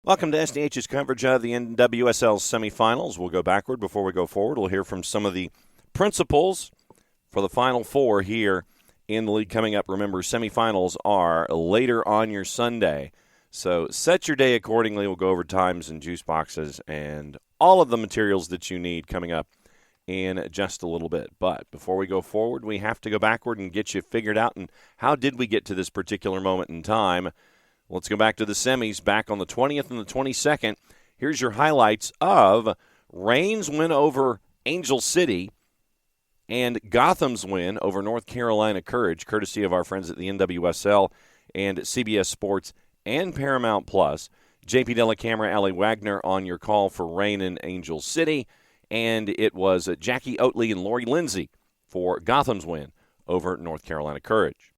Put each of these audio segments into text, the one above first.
Welcome to SDH's coverage of the NWSL semifinals. We'll go backward before we go forward. We'll hear from some of the principals for the Final Four here in the league coming up. Remember, semifinals are later on your Sunday, so set your day accordingly. We'll go over times and juice boxes and all of the materials that you need coming up in just a little bit. But before we go forward, we have to go backward and get you figured out. And how did we get to this particular moment in time? Let's go back to the semis, back on the 20th and the 22nd. Here's your highlights of Reign's win over Angel City and Gotham's win over North Carolina Courage, courtesy of our friends at the NWSL and CBS Sports and Paramount Plus. JP Della Camera, Allie Wagner on your call for Reign and Angel City. And it was Jackie Oatley and Lori Lindsay for Gotham's win over North Carolina Courage.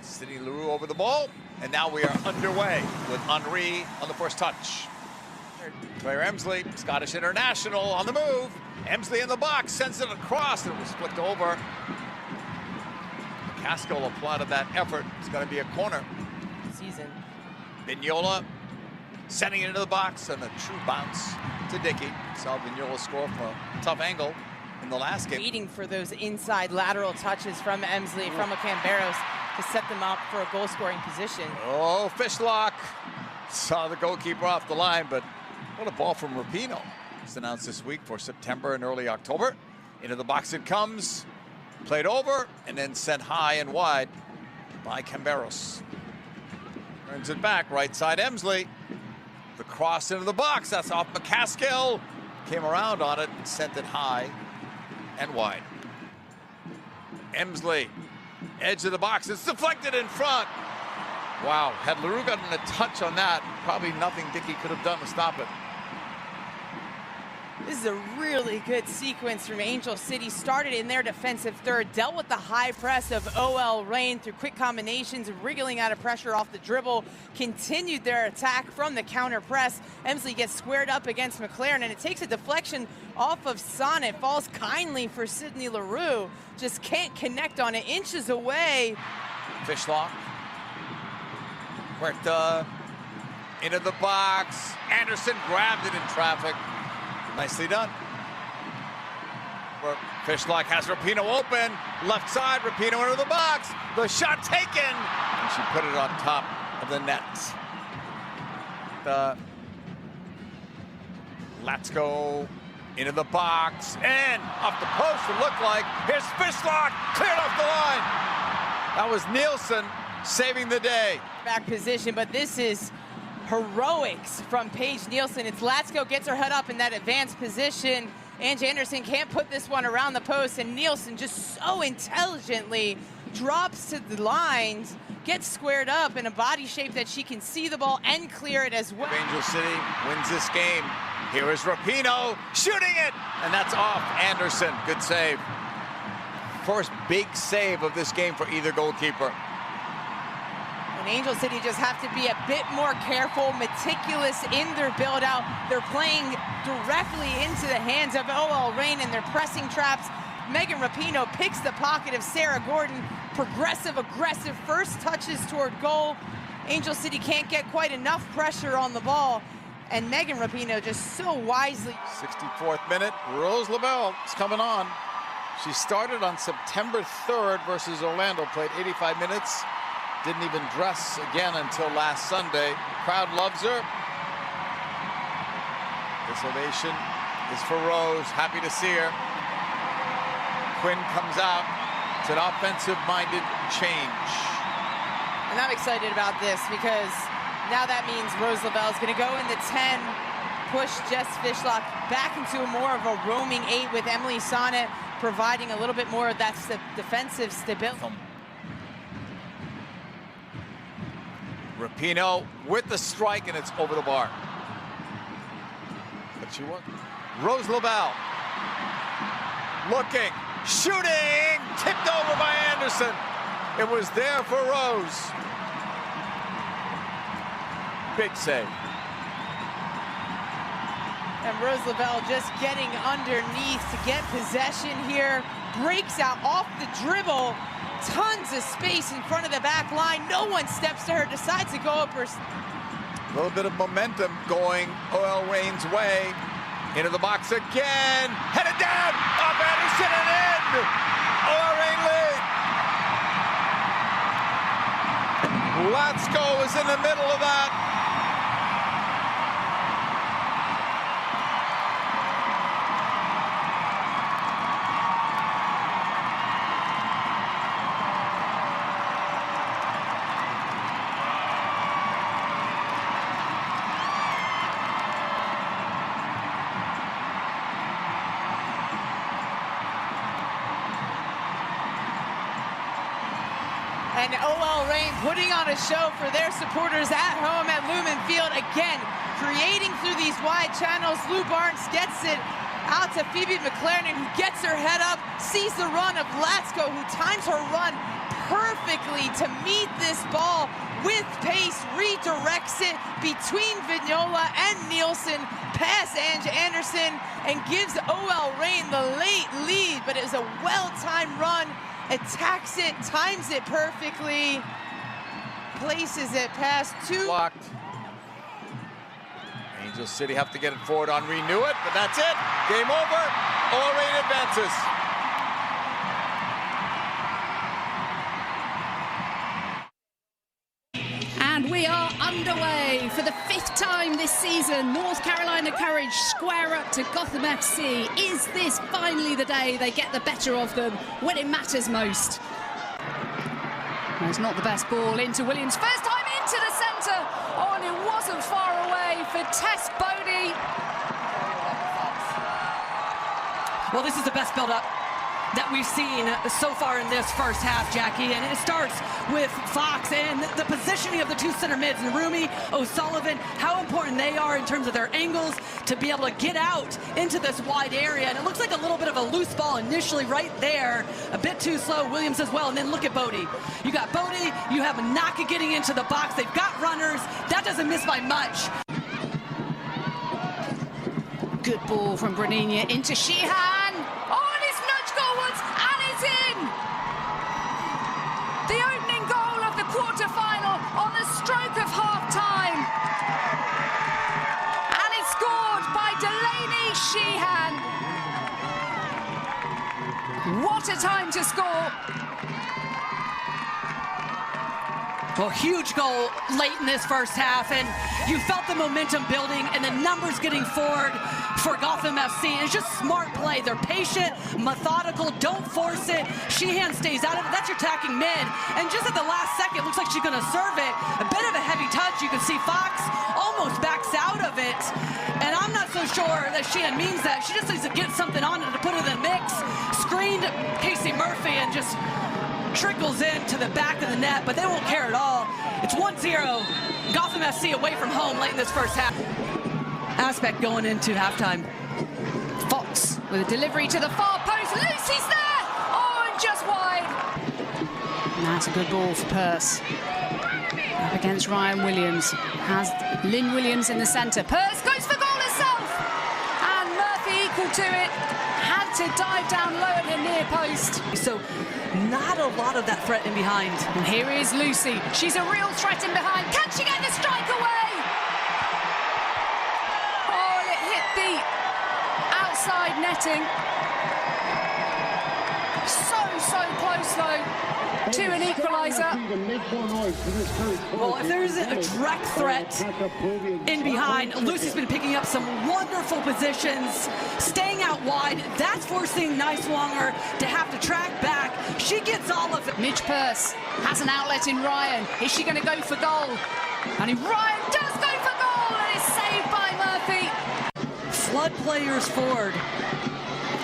Sydney Leroux over the ball, and now we are underway with Henry on the first touch. Claire Emsley, Scottish international, on the move. Emsley in the box, sends it across, and it was flicked over. Casco applauded that effort. It's going to be a corner. Season. Vignola sending it into the box, and a true bounce to Dickey. Saw Vignola score from a tough angle in the last game. Waiting for those inside lateral touches from Emsley, from a Camberos, to set them up for a goal-scoring position. Oh, Fishlock saw the goalkeeper off the line, but what a ball from Rapinoe. It's announced this week for September and early October. Into the box it comes, played over, and then sent high and wide by Camberos. Turns it back, right side Emsley. The cross into the box, that's off McCaskill. Came around on it and sent it high and wide. Emsley. Edge of the box, it's deflected in front. Wow, had Leroux gotten a touch on that, probably nothing Dickey could have done to stop it. This is a really good sequence from Angel City. Started in their defensive third, dealt with the high press of OL Reign through quick combinations, wriggling out of pressure off the dribble, continued their attack from the counter press. Emsley gets squared up against McLaren, and it takes a deflection off of Sonnet. Falls kindly for Sydney Leroux. Just can't connect on it, inches away. Fishlock. Huerta into the box. Anderson grabbed it in traffic. Nicely done. Fishlock has Rapinoe open. Left side, Rapinoe into the box. The shot taken. And she put it on top of the net. Let's go into the box. And off the post, it looked like. Here's Fishlock. Cleared off the line. That was Nielsen saving the day. Back position, but this is heroics from Paige Nielsen. It's Latsko gets her head up in that advanced position. Angie Anderson can't put this one around the post, and Nielsen just so intelligently drops to the lines, gets squared up in a body shape that she can see the ball and clear it as well. Angel City wins this game. Here is Rapinoe shooting it, and that's off Anderson. Good save. First big save of this game for either goalkeeper. And Angel City just have to be a bit more careful, meticulous in their build-out. They're playing directly into the hands of OL Reign and their pressing traps. Megan Rapinoe picks the pocket of Sarah Gordon. Progressive, aggressive first touches toward goal. Angel City can't get quite enough pressure on the ball. And Megan Rapinoe just so wisely. 64th minute, Rose LaBelle is coming on. She started on September 3rd versus Orlando, played 85 minutes. Didn't even dress again until last Sunday. Crowd loves her. This ovation is for Rose. Happy to see her. Quinn comes out. It's an offensive-minded change. And I'm excited about this because now that means Rose LaBelle is going to go in the 10, push Jess Fishlock back into more of a roaming 8 with Emily Sonnet providing a little bit more of that defensive stability. Rapinoe with the strike, and it's over the bar. But she won. Rose LaBelle looking, shooting, tipped over by Anderson. It was there for Rose. Big save. And Rose Lavelle just getting underneath to get possession here. Breaks out off the dribble. Tons of space in front of the back line. No one steps to her. Decides to go up her. A little bit of momentum going OL Reign's way. Into the box again. Headed down. Off Anderson and in. OL Reign lead. Latsko is in the middle of that. And OL Reign putting on a show for their supporters at home at Lumen Field. Again, creating through these wide channels. Lou Barnes gets it out to Phoebe McLaren, who gets her head up, sees the run of Latsko, who times her run perfectly to meet this ball with pace, redirects it between Vignola and Nielsen, past Ange Anderson, and gives OL Reign the late lead. But it was a well-timed run. Attacks it, times it perfectly, places it past two. Blocked. Angel City have to get it forward on Renew It, but that's it. Game over. OL Reign advances. And we are underway for the 5th time this season. North Carolina Courage square up to Gotham FC. Is this finally the day they get the better of them when it matters most? Well, it's not the best ball into Williams. First time into the centre. Oh, and it wasn't far away for Tess Bodie. Well, this is the best build-up that we've seen so far in this first half, Jackie, and it starts with Fox and the positioning of the two center mids, Narumi, O'Sullivan, how important they are in terms of their angles to be able to get out into this wide area. And it looks like a little bit of a loose ball initially right there, a bit too slow. Williams as well, and then look at Bodie. You got Bodie, you have Naka getting into the box. They've got runners. That doesn't miss by much. Good ball from Braninia into Sheehan. Oh, and it's nudge goalwards, and it's in! The opening goal of the quarter-final on the stroke of half-time. And it's scored by Delaney Sheehan. What a time to score. Well, huge goal late in this first half, and you felt the momentum building and the numbers getting forward for Gotham FC. It's just smart play. They're patient, methodical, don't force it. Sheehan stays out of it. That's your attacking mid. And just at the last second, it looks like she's going to serve it. A bit of a heavy touch. You can see Fox almost backs out of it. And I'm not so sure that Sheehan means that. She just needs to get something on it to put it in the mix. Screened Casey Murphy and just trickles into the back of the net, but they won't care at all. It's 1-0. Gotham FC away from home late in this first half. Aspect going into halftime. Fox with a delivery to the far post. Lucy's there! Oh, and just wide. And that's a good ball for Peirce. Up against Ryan Williams. Has Lynn Williams in the centre. Peirce goes for goal herself! And Murphy equal to it. Had to dive down low at her near post. So not a lot of that threat in behind. And here is Lucy. She's a real threat in behind. Can she get the strike away? Oh, it hit the outside netting. So close though to an equaliser. Well, if there isn't a direct threat in behind, Lucy's been picking up some wonderful positions, staying out wide. That's forcing Niswanger to have to track back. She gets all of it. Midge Peirce has an outlet in Ryan. Is she going to go for goal? And Ryan does go for goal, and it's saved by Murphy. Flood players forward,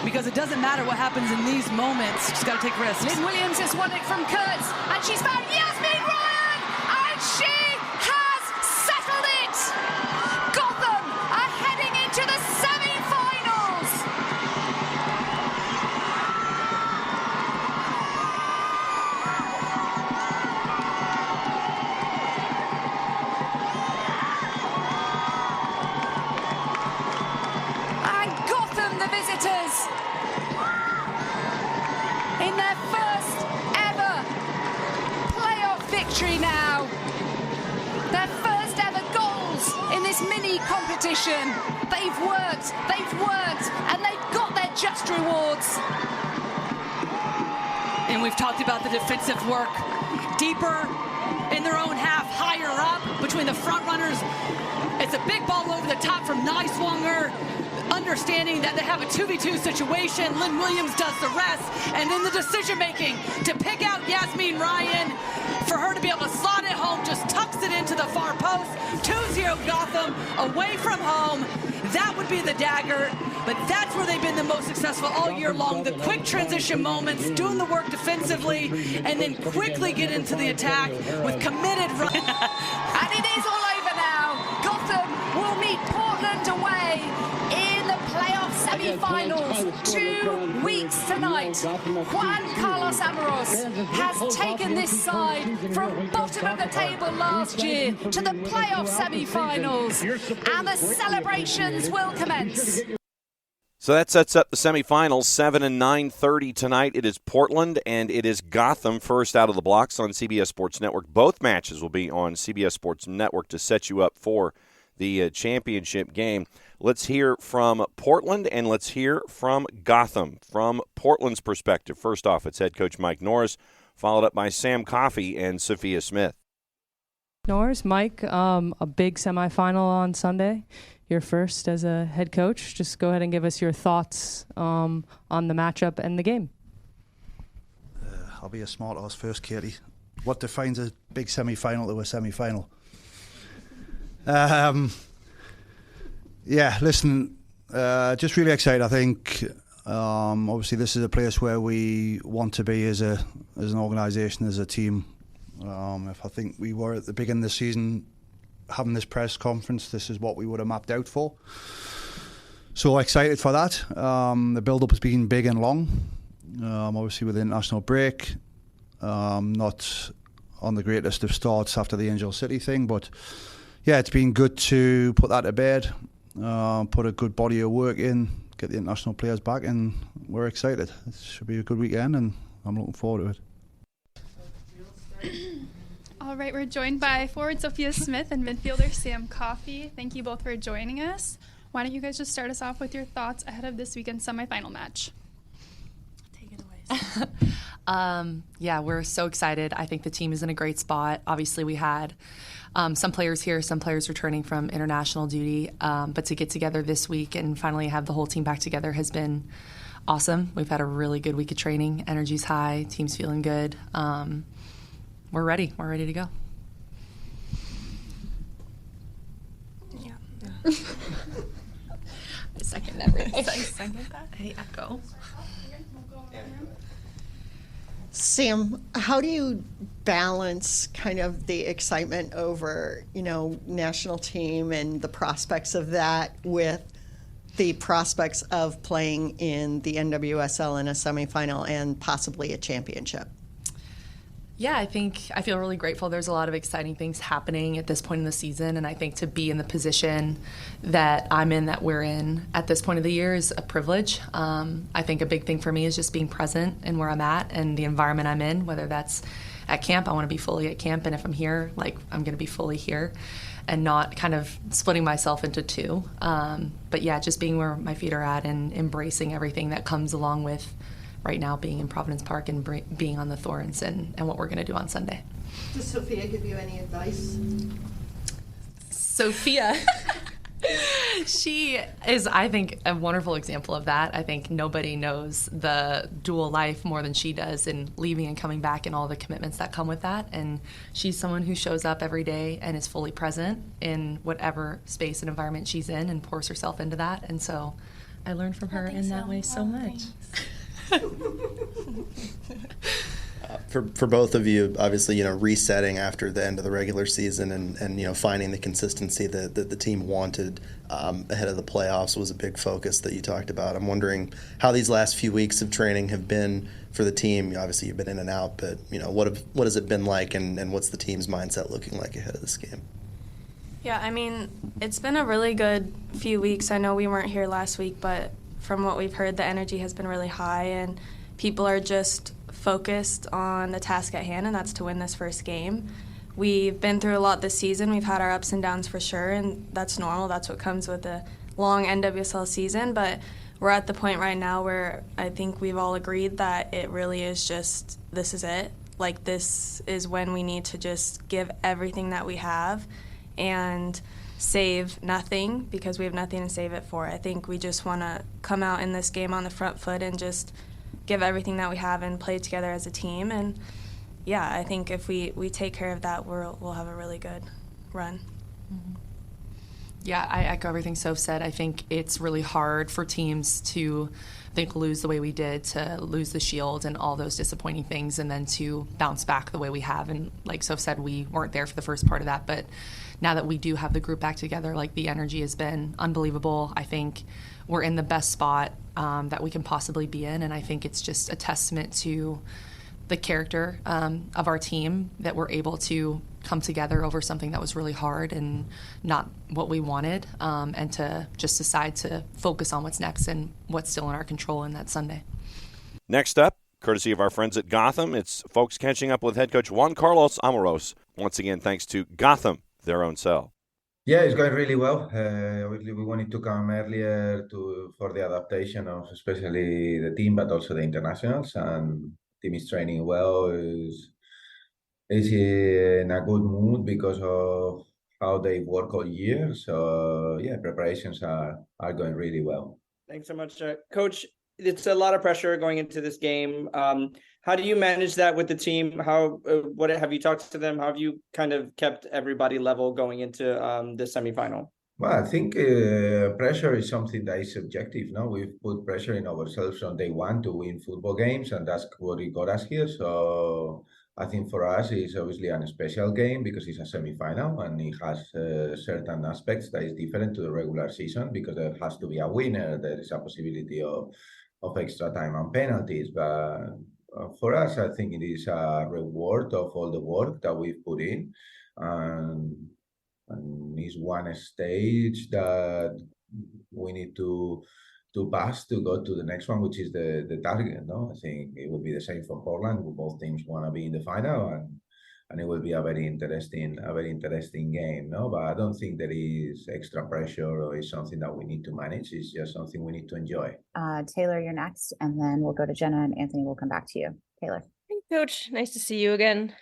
because it doesn't matter what happens in these moments. She's got to take risks. Lynn Williams has won it from Kurtz, and she's found Yasmin Ryan, and she has settled it. Gotham are heading into the semi-finals. victory now. Their first ever goals in this mini competition. They've worked, and they've got their just rewards. And we've talked about the defensive work deeper in their own half, higher up between the front runners. It's a big ball over the top from Niswanger, understanding that they have a 2v2 situation. Lynn Williams does the rest. And then the decision making to pick out Yasmin Ryan, for her to be able to slot it home, just tucks it into the far post. 2-0 Gotham, away from home. That would be the dagger, but that's where they've been the most successful all year long. The quick transition moments, doing the work defensively, and then quickly get into the attack with committed run. And it is all over now. Gotham will meet Portland away in the playoff semi-finals 2 weeks tonight. Juan Carlos Amoros has taken this side from bottom of the table last year to the playoff semi-finals, and the celebrations will commence. So that sets up the semifinals, 7 and 9:30 tonight. It is Portland and it is Gotham first out of the blocks on CBS Sports Network. Both matches will be on CBS Sports Network to set you up for the championship game. Let's hear from Portland and let's hear from Gotham. From Portland's perspective, first off, it's head coach Mike Norris, followed up by Sam Coffey and Sophia Smith. Norris, Mike, a big semifinal on Sunday. Your first as a head coach. Just go ahead and give us your thoughts on the matchup and the game. I'll be a smart ass first, Katie. What defines a big semi-final to a semi-final? Just really excited. I think obviously this is a place where we want to be as an organisation, as a team. If I think we were at the beginning of the season having this press conference, this is what we would have mapped out for. So excited for that. The build-up has been big and long. Obviously with the international break, not on the greatest of starts after the Angel City thing, but yeah, it's been good to put that to bed, put a good body of work in, get the international players back, and we're excited. It should be a good weekend, and I'm looking forward to it. All right, we're joined by forward Sophia Smith and midfielder Sam Coffey. Thank you both for joining us. Why don't you guys just start us off with your thoughts ahead of this weekend's semifinal match? Take it away. Yeah, we're so excited. I think the team is in a great spot. Obviously, we had some players here, some players returning from international duty, but to get together this week and finally have the whole team back together has been awesome. We've had a really good week of training. Energy's high. Team's feeling good. We're ready. We're ready to go. Yeah. I second everything. I second that. I echo. Sam, how do you balance kind of the excitement over, national team and the prospects of that with the prospects of playing in the NWSL in a semifinal and possibly a championship? Yeah, I feel really grateful. There's a lot of exciting things happening at this point in the season, and I think to be in the position that I'm in, that we're in at this point of the year is a privilege. I think a big thing for me is just being present in where I'm at and the environment I'm in, whether that's at camp. I want to be fully at camp, and if I'm here, I'm going to be fully here and not kind of splitting myself into two. But yeah, just being where my feet are at and embracing everything that comes along with right now being in Providence Park and being on the Thorns and what we're going to do on Sunday. Does Sophia give you any advice? Sophia, she is, I think, a wonderful example of that. I think nobody knows the dual life more than she does, in leaving and coming back and all the commitments that come with that. And she's someone who shows up every day and is fully present in whatever space and environment she's in and pours herself into that. And so I learned from her in that way so much. For both of you, obviously, resetting after the end of the regular season and finding the consistency that the team wanted ahead of the playoffs was a big focus that you talked about. I'm wondering how these last few weeks of training have been for the team. Obviously, you've been in and out, but what has it been like, and what's the team's mindset looking like ahead of this game? Yeah, it's been a really good few weeks. I know we weren't here last week, but from what we've heard, the energy has been really high, and people are just focused on the task at hand, and that's to win this first game. We've been through a lot this season. We've had our ups and downs for sure, and that's normal. That's what comes with a long NWSL season, but we're at the point right now where I think we've all agreed that it really is just, this is it. Like, this is when we need to just give everything that we have and save nothing, because we have nothing to save it for. I think we just want to come out in this game on the front foot and just give everything that we have and play together as a team. And yeah, I think if we take care of that, we'll have a really good run. Mm-hmm. Yeah, I echo everything Soph said. I think it's really hard for teams to lose the way we did, to lose the Shield and all those disappointing things, and then to bounce back the way we have. And like Soph said, we weren't there for the first part of that, but now that we do have the group back together, like, the energy has been unbelievable. I think we're in the best spot that we can possibly be in, and I think it's just a testament to the character of our team that we're able to come together over something that was really hard and not what we wanted, and to just decide to focus on what's next and what's still in our control in that Sunday. Next up, courtesy of our friends at Gotham, it's folks catching up with head coach Juan Amoros. Once again, thanks to Gotham, their own cell. Yeah, it's going really well. Obviously, we wanted to come earlier for the adaptation of especially the team, but also the internationals. And team is training well. Is in a good mood because of how they work all year. So yeah, preparations are going really well. Thanks so much, Coach. It's a lot of pressure going into this game. How do you manage that with the team? What have you talked to them? How have you kind of kept everybody level going into the semifinal? Well, I think pressure is something that is subjective. No, we've put pressure in ourselves from day one to win football games, and that's what it got us here. So I think for us, it's obviously a special game because it's a semifinal and it has certain aspects that is different to the regular season because there has to be a winner. There is a possibility of extra time and penalties, but for us, I think it is a reward of all the work that we've put in, and it's one stage that we need to pass to go to the next one, which is the target. No, I think it will be the same for Portland. Both teams want to be in the final, and it will be a very interesting game. No, but I don't think there is extra pressure or is something that we need to manage. It's just something we need to enjoy. Taylor, you're next, and then we'll go to Jenna, and Anthony will come back to you. Taylor. Hey, Coach. Nice to see you again.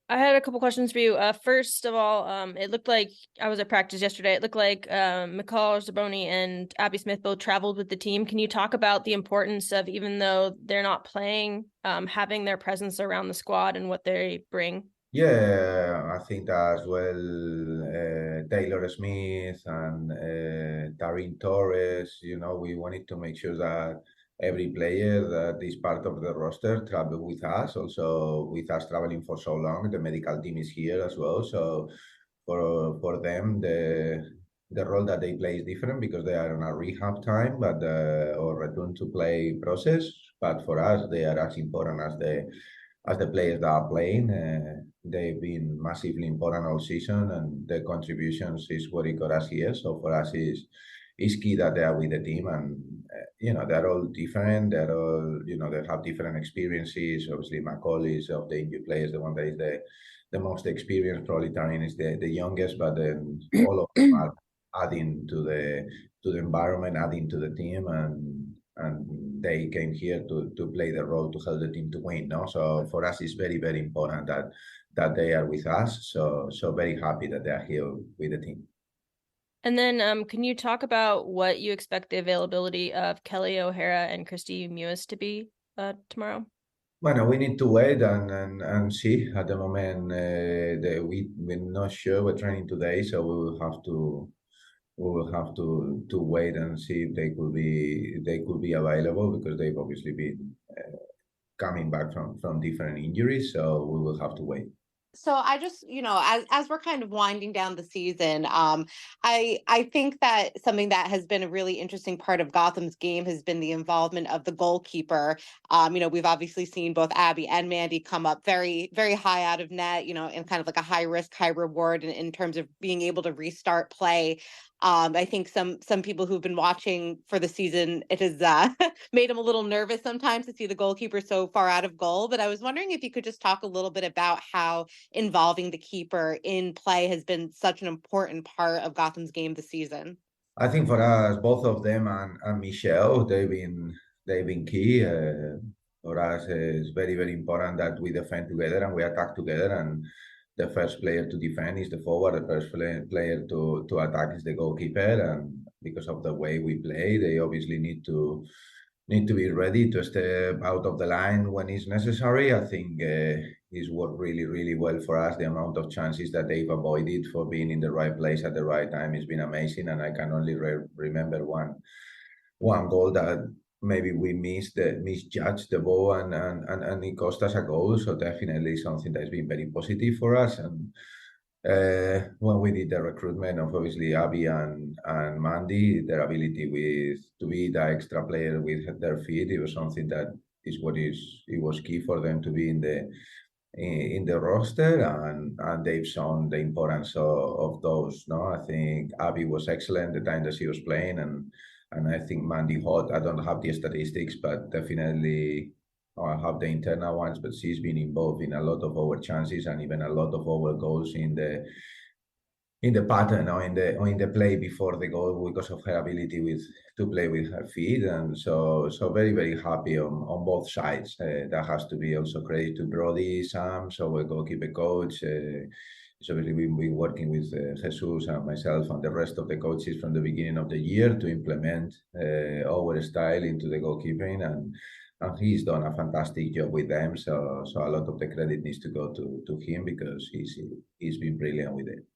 I had a couple questions for you. First of all, it looked like I was at practice yesterday. It looked like McCall Zaboni and Abby Smith both traveled with the team. Can you talk about the importance of, even though they're not playing, having their presence around the squad and what they bring? Yeah, I think as well, Taylor Smith and Taryn Torres, we wanted to make sure that every player that is part of the roster travel with us. Also, with us traveling for so long, the medical team is here as well. So for them, the role that they play is different because they are on a rehab time, but or return to play process. But for us, they are as important as the players that are playing. They've been massively important all season, and their contributions is what it got us here. So for us, it's key that they are with the team, and they're all different. They're all they have different experiences. Obviously, McCall is of the injured players the one that is the most experienced. Probably Taryn is the youngest, but then all of them are adding to the environment, adding to the team, and they came here to play the role to help the team to win. No, so for us, it's very, very important that they are with us. So very happy that they are here with the team. And then can you talk about what you expect the availability of Kelly O'Hara and Christy Mewis to be tomorrow? Well, we need to wait and see. At the moment, we're not sure. We're training today, so we will have to wait and see if they could be available, because they've obviously been coming back from different injuries. So we will have to wait. So I just, as we're kind of winding down the season, I think that something that has been a really interesting part of Gotham's game has been the involvement of the goalkeeper. We've obviously seen both Abby and Mandy come up very, very high out of net, in kind of like a high risk, high reward in terms of being able to restart play. I think some people who've been watching for the season, it has made them a little nervous sometimes to see the goalkeeper so far out of goal. But I was wondering if you could just talk a little bit about how involving the keeper in play has been such an important part of Gotham's game this season. I think for us, both of them and Michelle, they've been key. For us, it's very, very important that we defend together and we attack together. And the first player to defend is the forward. The first player to attack is the goalkeeper. And because of the way we play, they obviously need to be ready to step out of the line when it's necessary. I think it's worked really, really well for us. The amount of chances that they've avoided for being in the right place at the right time has been amazing. And I can only remember one goal that maybe we misjudged the ball and it cost us a goal. So definitely something that's been very positive for us. And when we did the recruitment of obviously Abby and Mandy, their ability to be the extra player with their feet, it was something that it was key for them to be in the roster, and they've shown the importance of those. No, I think Abby was excellent the time that she was playing, and I think Mandy Hot. I don't have the statistics, but definitely I have the internal ones. But she's been involved in a lot of our chances and even a lot of our goals in the pattern or in the play before the goal because of her ability to play with her feet. And so very, very happy on both sides. That has to be also credit to Brody, Sam, so our goalkeeper coach. So obviously we've been working with Jesus and myself and the rest of the coaches from the beginning of the year to implement our style into the goalkeeping, and he's done a fantastic job with them. So a lot of the credit needs to go to him because he's been brilliant with it.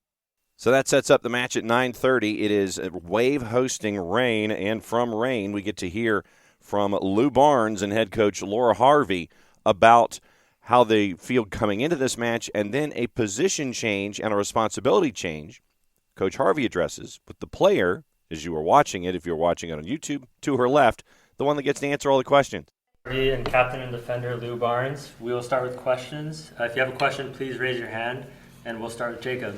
So that sets up the match at 9:30. It is Wave hosting Reign, and from Reign we get to hear from Lou Barnes and head coach Laura Harvey about how they feel coming into this match, and then a position change and a responsibility change Coach Harvey addresses with the player, as you were watching it, if you're watching it on YouTube, to her left, the one that gets to answer all the questions. And captain and defender Lou Barnes. We will start with questions. If you have a question, please raise your hand, and we'll start with Jacob.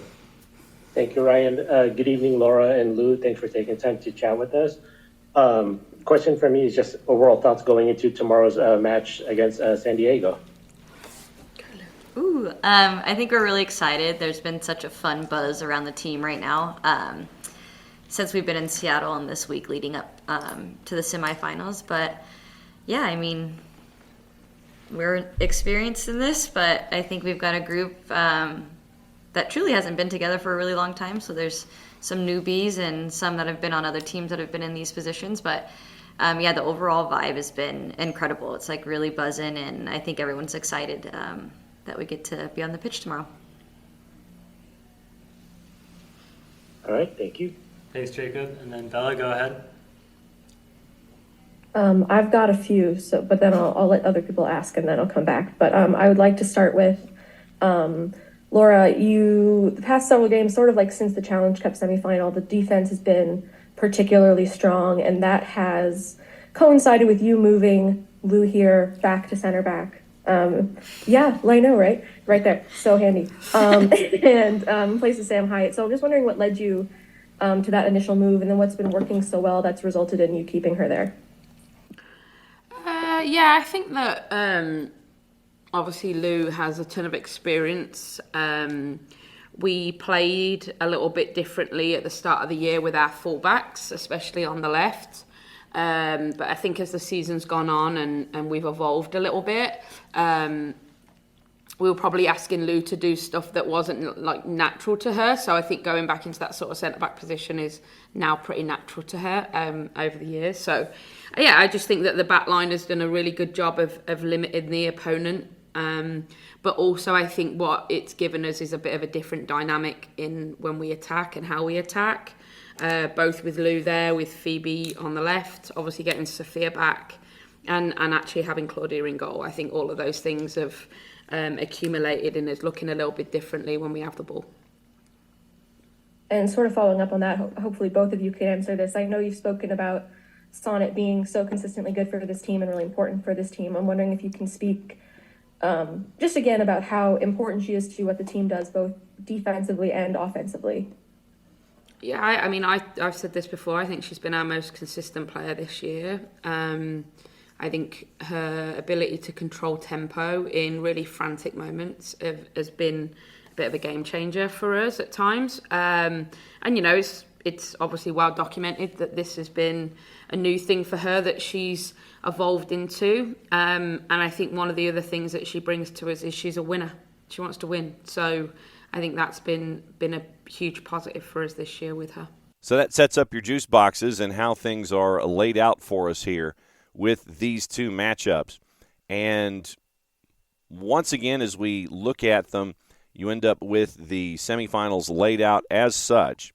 Thank you, Ryan. Good evening, Laura and Lou. Thanks for taking time to chat with us. Question for me is just overall thoughts going into tomorrow's match against San Diego. I think we're really excited. There's been such a fun buzz around the team right now since we've been in Seattle and this week leading up to the semifinals. But yeah, I mean, we're experienced in this, but I think we've got a group that truly hasn't been together for a really long time. So there's some newbies and some that have been on other teams that have been in these positions. But yeah, the overall vibe has been incredible. It's like really buzzing, and I think everyone's excited that we get to be on the pitch tomorrow. All right, thank you. Thanks, Jacob. And then Bella, go ahead. I've got a few, but then I'll let other people ask and then I'll come back. But I would like to start with Laura. The past several games, sort of like since the Challenge Cup semifinal, the defense has been particularly strong, and that has coincided with you moving Lou here back to center back. Yeah, I know, right there, so handy. And places Sam Hyatt. So I'm just wondering what led you to that initial move, and then what's been working so well that's resulted in you keeping her there. Yeah, I think that obviously Lou has a ton of experience. We played a little bit differently at the start of the year with our fullbacks, especially on the left. But I think as the season's gone on and we've evolved a little bit, we were probably asking Lou to do stuff that wasn't like natural to her. So I think going back into that sort of centre-back position is now pretty natural to her over the years. So yeah, I just think that the back line has done a really good job of limiting the opponent. But also I think what it's given us is a bit of a different dynamic in when we attack and how we attack. Both with Lou there, with Phoebe on the left, obviously getting Sophia back, and actually having Claudia in goal. I think all of those things have accumulated and is looking a little bit differently when we have the ball. And sort of following up on that, hopefully both of you can answer this. I know you've spoken about Sonnet being so consistently good for this team and really important for this team. I'm wondering if you can speak just again about how important she is to what the team does, both defensively and offensively. Yeah, I mean, I've said this before. I think she's been our most consistent player this year. I think her ability to control tempo in really frantic moments has been a bit of a game changer for us at times. And, you know, it's obviously well documented that this has been a new thing for her that she's evolved into. And I think one of the other things that she brings to us is she's a winner. She wants to win. So I think that's been a huge positive for us this year with her. So that sets up your juice boxes and how things are laid out for us here with these two matchups. And once again, as we look at them, you end up with the semifinals laid out as such.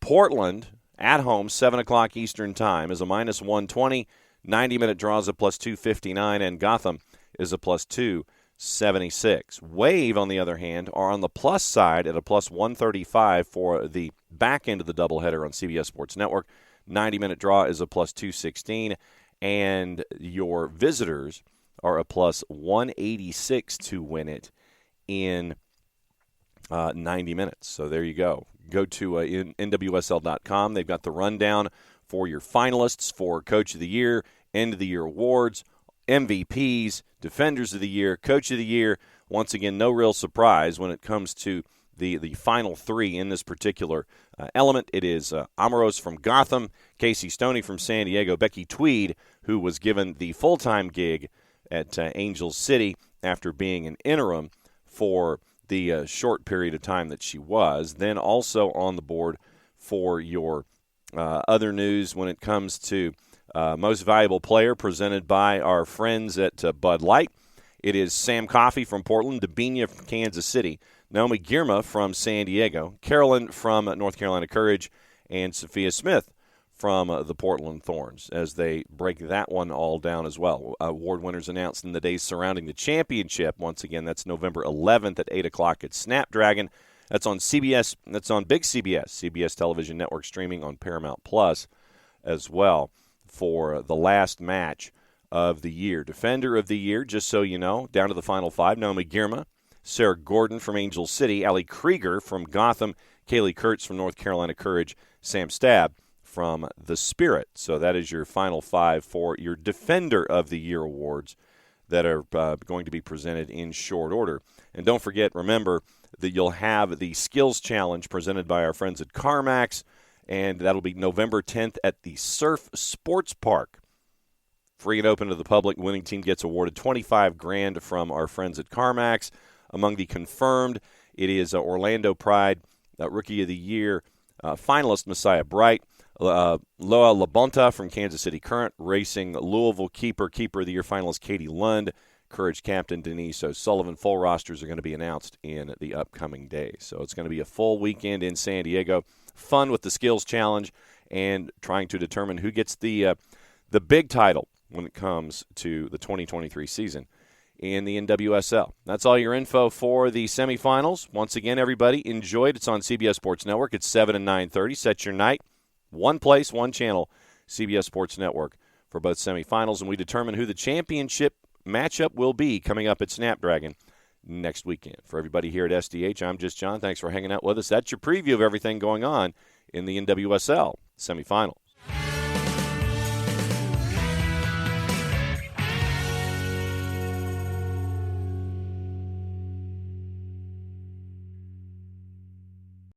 Portland at home, 7 o'clock Eastern time, is a minus 120. 90-minute draws a plus 259, and Gotham is a plus 276. Wave, on the other hand, are on the plus side at a plus 135 for the back end of the doubleheader on CBS Sports Network. 90-minute draw is a plus 216, and your visitors are a plus 186 to win it in 90 minutes. So there you go. Go to NWSL.com. They've got the rundown for your finalists for Coach of the Year, End of the Year awards, MVPs, Defenders of the Year, Coach of the Year. Once again, no real surprise when it comes to the final three in this particular element. It is Amoros from Gotham, Casey Stoney from San Diego, Becky Tweed, who was given the full-time gig at Angel City after being an interim for the short period of time that she was. Then also on the board for your other news when it comes to Most Valuable Player presented by our friends at Bud Light. It is Sam Coffey from Portland, Dabinia from Kansas City, Naomi Girma from San Diego, Carolyn from North Carolina Courage, and Sophia Smith from the Portland Thorns as they break that one all down as well. Award winners announced in the days surrounding the championship. Once again, that's November 11th at 8 o'clock at Snapdragon. That's on CBS. That's on Big CBS Television Network, streaming on Paramount Plus as well for the last match of the year. Defender of the year, just so you know, down to the final five, Naomi Girma, Sarah Gordon from Angel City, Allie Krieger from Gotham, Kaylee Kurtz from North Carolina Courage, Sam Stabb from the Spirit. So that is your final five for your Defender of the Year awards that are going to be presented in short order. And don't forget, remember, that you'll have the Skills Challenge presented by our friends at CarMax, and that'll be November 10th at the Surf Sports Park. Free and open to the public. Winning team gets awarded $25,000 from our friends at CarMax. Among the confirmed, it is Orlando Pride Rookie of the Year finalist Messiah Bright, Loa Labonta from Kansas City Current, Racing Louisville Keeper of the Year finalist Katie Lund, Courage captain Denise O'Sullivan. Full rosters are going to be announced in the upcoming days. So it's going to be a full weekend in San Diego. Fun with the Skills Challenge and trying to determine who gets the big title when it comes to the 2023 season in the NWSL. That's all your info for the semifinals. Once again, everybody, enjoy it. It's on CBS Sports Network. It's 7 and 9:30. Set your night. One place, one channel, CBS Sports Network for both semifinals. And we determine who the championship matchup will be coming up at Snapdragon next weekend. For everybody here at SDH, I'm just John. Thanks for hanging out with us. That's your preview of everything going on in the NWSL semifinals.